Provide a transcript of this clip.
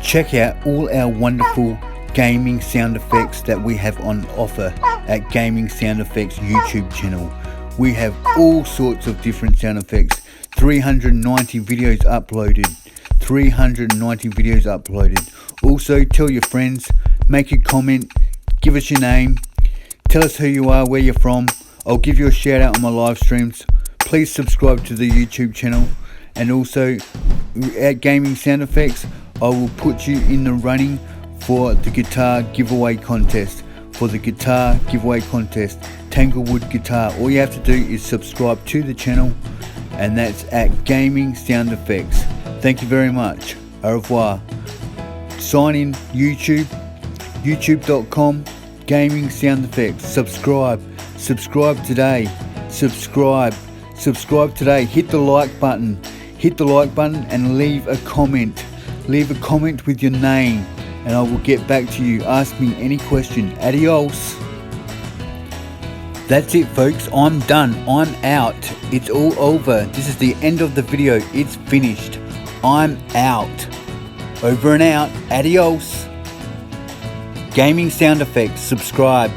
Check out all our wonderful gaming sound effects that we have on offer at Gaming Sound Effects YouTube channel. We have all sorts of different sound effects. 390 videos uploaded. 390 videos uploaded. Also, tell your friends, make a comment, give us your name, tell us who you are, where you're from. I'll give you a shout out on my live streams. Please subscribe to the YouTube channel, and also at Gaming Sound Effects, I will put you in the running for the guitar giveaway contest. Tanglewood Guitar. All you have to do is subscribe to the channel, and that's at Gaming Sound Effects. Thank you very much. Au revoir. Sign in YouTube, youtube.com, Gaming Sound Effects. Subscribe today. Subscribe today. Hit the like button and leave a comment. Leave a comment with your name, and I will get back to you. Ask me any question. Adios. That's it, folks. I'm done. I'm out. It's all over. This is the end of the video. It's finished. I'm out. Over and out. Adios. Gaming Sound Effects. Subscribe.